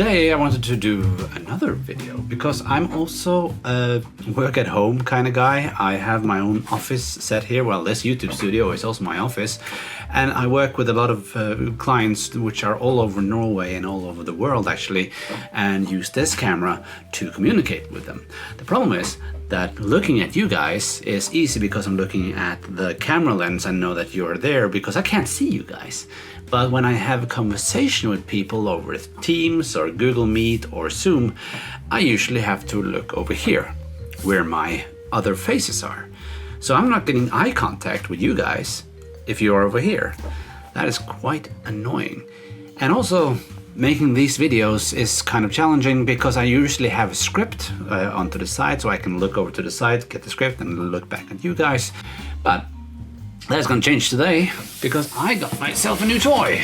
Today I wanted to do another video because I'm also a work at home kind of guy. I have my own office set here. Well, this YouTube studio is also my office, and I work with a lot of clients which are all over Norway and all over the world actually, and use this camera to communicate with them. The problem is that looking at you guys is easy because I'm looking at the camera lens and know that you're there because I can't see you guys. But when I have a conversation with people over Teams or Google Meet or Zoom, I usually have to look over here where my other faces are. So I'm not getting eye contact with you guys if you're over here. That is quite annoying. And also, making these videos is kind of challenging because I usually have a script onto the side, so I can look over to the side, get the script and look back at you guys. But that's gonna change today because I got myself a new toy.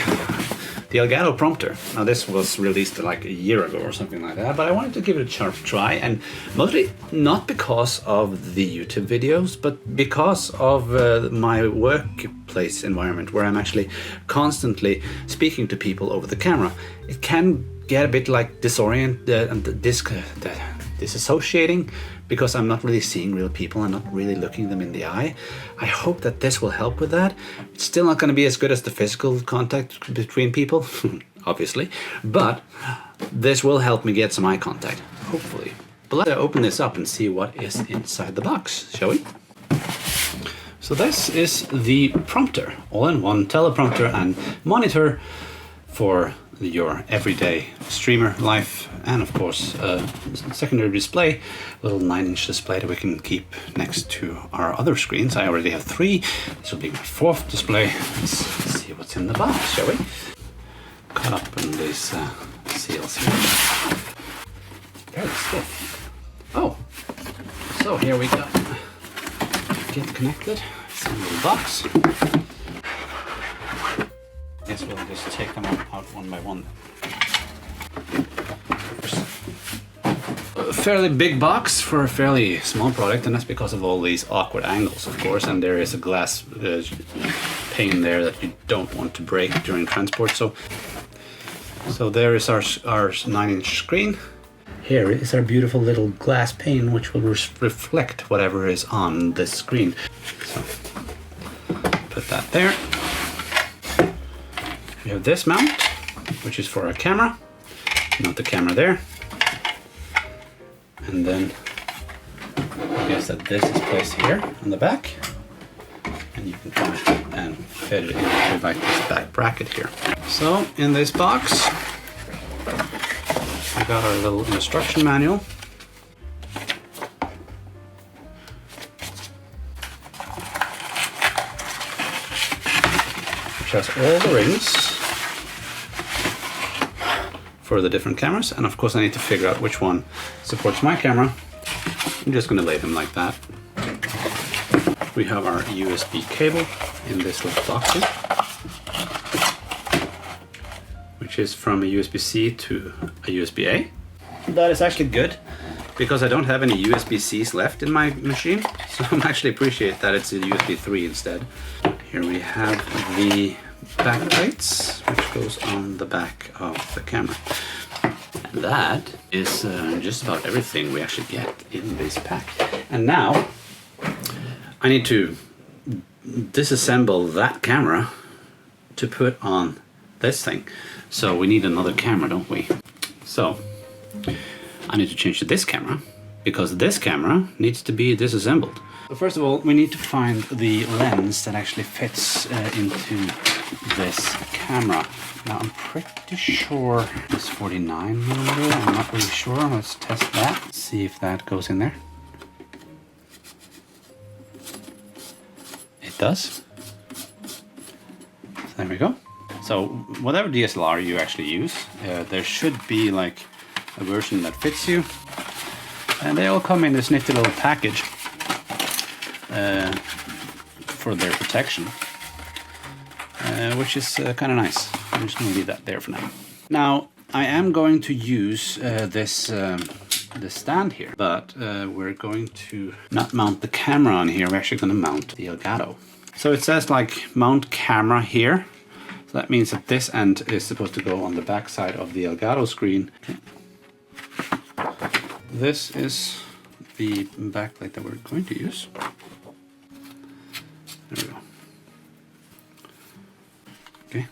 The Elgato Prompter. Now this was released like a year ago or something like that, but I wanted to give it a sharp try, and mostly not because of the YouTube videos, but because of my workplace environment where I'm actually constantly speaking to people over the camera. It can get a bit like disoriented and disassociating because I'm not really seeing real people. I'm not really looking them in the eye. I hope that this will help with that. It's still not going to be as good as the physical contact between people, obviously, but this will help me get some eye contact, hopefully. But let's open this up and see what is inside the box, shall we? So this is the prompter, all-in-one teleprompter and monitor for your everyday streamer life, and of course a secondary display, a little 9-inch display that we can keep next to our other screens. I already have 3. This will be my 4th display. Let's see what's in the box, shall we? Cut open these seals here. Very stiff. Oh, so here we go. Get connected. It's in a little box. I guess we'll just take them out one by one. A fairly big box for a fairly small product, and that's because of all these awkward angles, of course, and there is a glass pane there that you don't want to break during transport. So there is our 9-inch screen. Here is our beautiful little glass pane which will reflect whatever is on this screen. So put that there. We have this mount, which is for our camera. Mount the camera there. And then I guess that this is placed here on the back. And you can try and fit it into like this back bracket here. So in this box, we got our little instruction manual. Which has all the rings for the different cameras, and of course I need to figure out which one supports my camera. I'm just going to lay them like that. We have our USB cable in this little box here, which is from a USB-C to a USB-A. That is actually good because I don't have any USB-Cs left in my machine, so I'm actually appreciate that it's a USB 3 instead. Here we have the back plates, which goes on the back of the camera. And that is just about everything we actually get in this pack. And now I need to disassemble that camera to put on this thing. So we need another camera, don't we? So I need to change to this camera because this camera needs to be disassembled. So first of all, we need to find the lens that actually fits into this camera. Now I'm pretty sure it's 49mm. I'm not really sure. Let's test that. See if that goes in there. It does. So there we go. So whatever DSLR you actually use, there should be like a version that fits you. And they all come in this nifty little package for their protection, which is kind of nice. I'm just going to leave that there for now. Now I am going to use this stand here, but we're going to not mount the camera on here. We're actually going to mount the Elgato. So it says like mount camera here. So So that means that this end is supposed to go on the back side of the Elgato screen. Okay. This is the backlight that we're going to use. There we go. Okay,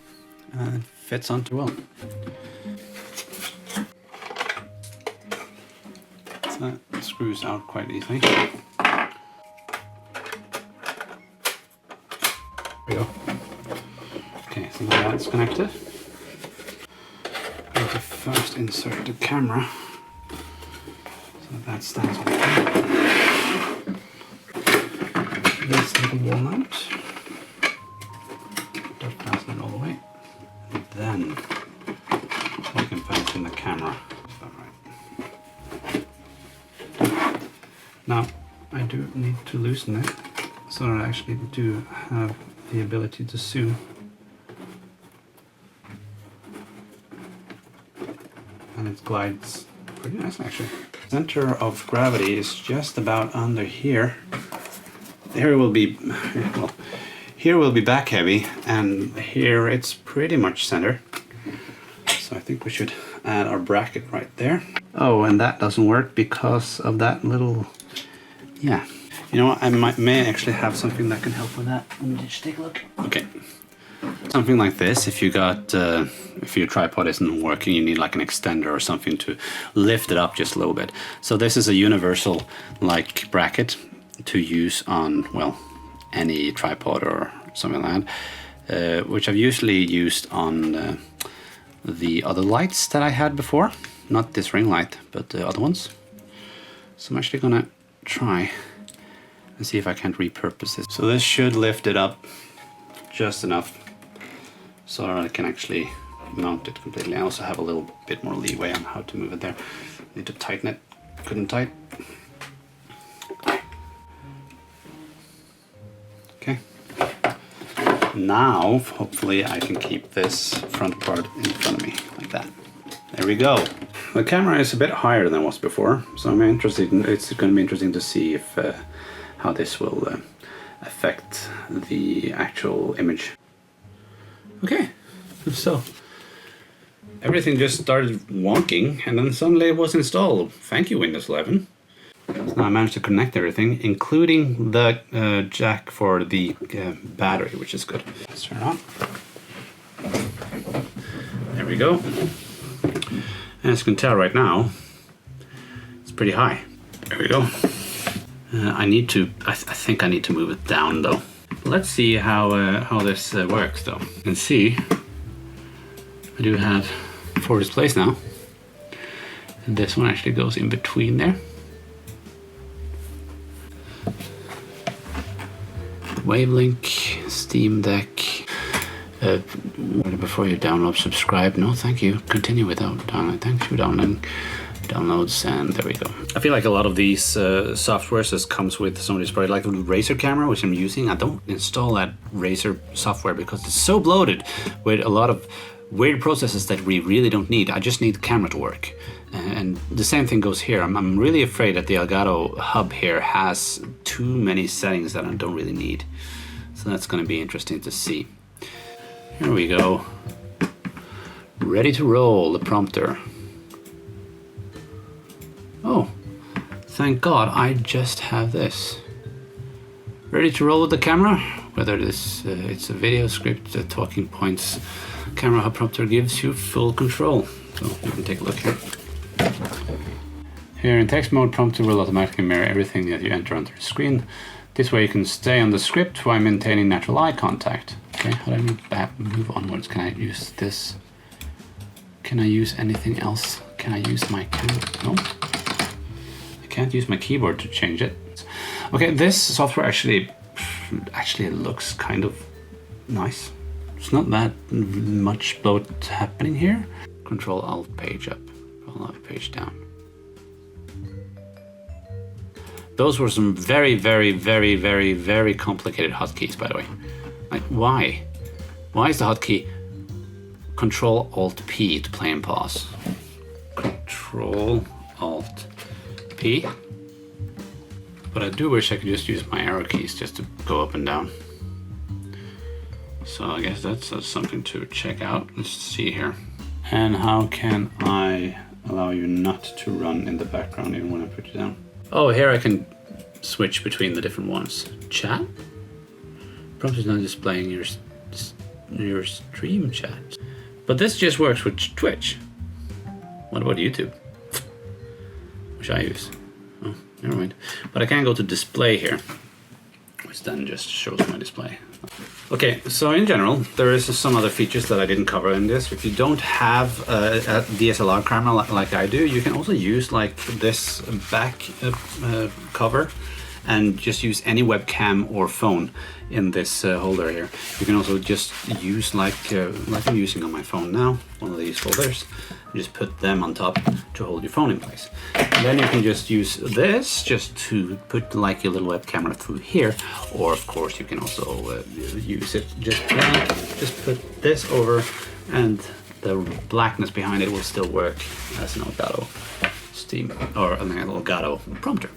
and it fits onto well. So that screws out quite easily. There we go. Okay, so now that's connected. I'm going to first insert the camera. So that stands like that. This little wall mount. Don't fasten it all the way. And then we can fasten the camera. Alright. Now I do need to loosen it so that I actually do have the ability to zoom. And it glides pretty nicely actually. Center of gravity is just about under here. Here will be, well, here will be back heavy, and here it's pretty much center. So I think we should add our bracket right there. Oh, and that doesn't work because of that little, yeah. You know what, I may actually have something that can help with that. Let me just take a look. Okay. Something like this, if you got, if your tripod isn't working, you need like an extender or something to lift it up just a little bit. So this is a universal like bracket to use on, well, any tripod or something like that, which I've usually used on the other lights that I had before. Not this ring light, but the other ones. So I'm actually gonna try and see if I can't repurpose this. So this should lift it up just enough so that I can actually mount it completely. I also have a little bit more leeway on how to move it there. Need to tighten it, couldn't tight. Okay. Now, hopefully I can keep this front part in front of me, like that. There we go. The camera is a bit higher than it was before, so I'm interested in, it's going to be interesting to see if how this will affect the actual image. Okay, so everything just started wonking and then suddenly it was installed. Thank you, Windows 11. So now I managed to connect everything, including the jack for the battery, which is good. Let's turn it on. There we go. And as you can tell right now, it's pretty high. There we go. I think I need to move it down though. Let's see how this works though. You can see I do have 4 displays now. And this one actually goes in between there. Wavelink, Steam Deck. Before you download, subscribe. No, thank you. Continue without download. Thanks for downloading. Downloads, and there we go. I feel like a lot of these softwares just comes with some of these products, like the Razer camera, which I'm using. I don't install that Razer software because it's so bloated with a lot of weird processes that we really don't need. I just need the camera to work. And the same thing goes here. I'm really afraid that the Elgato hub here has too many settings that I don't really need. So that's going to be interesting to see. Here we go. Ready to roll, the prompter. Oh, thank God I just have this. Ready to roll with the camera? Whether this it's a video script, talking points, camera hub prompter gives you full control. So you can take a look here. Here in text mode, prompter will automatically mirror everything that you enter onto the screen. This way you can stay on the script while maintaining natural eye contact. Okay, how do I move onwards? Can I use this? Can I use anything else? Can I use my camera? No. I can't use my keyboard to change it. Okay, this software actually looks kind of nice. It's not that much bloat happening here. Control Alt page up, Control Alt page down. Those were some very, very, very, very, very complicated hotkeys, by the way. Like, why? Why is the hotkey Control Alt P to play and pause? Control Alt P. But I do wish I could just use my arrow keys just to go up and down. So I guess that's something to check out. Let's see here. And how can I allow you not to run in the background even when I put you down? Oh, here I can switch between the different ones. Chat? Prompter is not displaying your stream chat. But this just works with Twitch. What about YouTube? Which I use. Oh, never mind. But I can go to display here, which then just shows my display. Okay, so in general, there is some other features that I didn't cover in this. If you don't have a DSLR camera like I do, you can also use like this back cover and just use any webcam or phone in this holder here. You can also just use like I'm using on my phone now, one of these holders. Just put them on top to hold your phone in place. And then you can just use this just to put like your little web camera through here, or of course you can also use it just put this over, and the blackness behind it will still work as an Elgato Steam or an Elgato Prompter.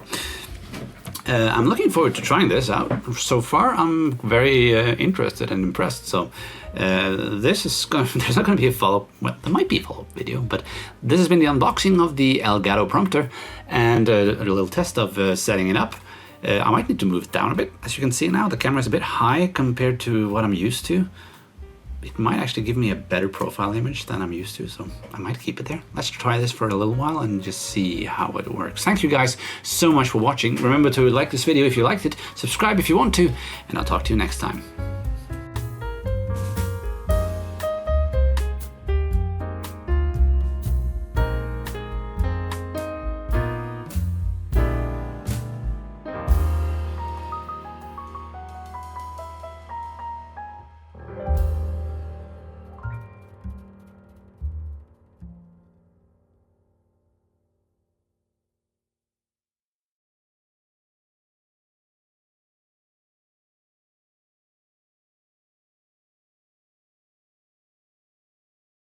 I'm looking forward to trying this out. So far, I'm very interested and impressed. So this is there's not going to be a follow-up. Well, there might be a follow-up video, but this has been the unboxing of the Elgato Prompter and a little test of setting it up. I might need to move it down a bit. As you can see now, the camera is a bit high compared to what I'm used to. It might actually give me a better profile image than I'm used to, so I might keep it there. Let's try this for a little while and just see how it works. Thank you guys so much for watching. Remember to like this video if you liked it, subscribe if you want to, and I'll talk to you next time.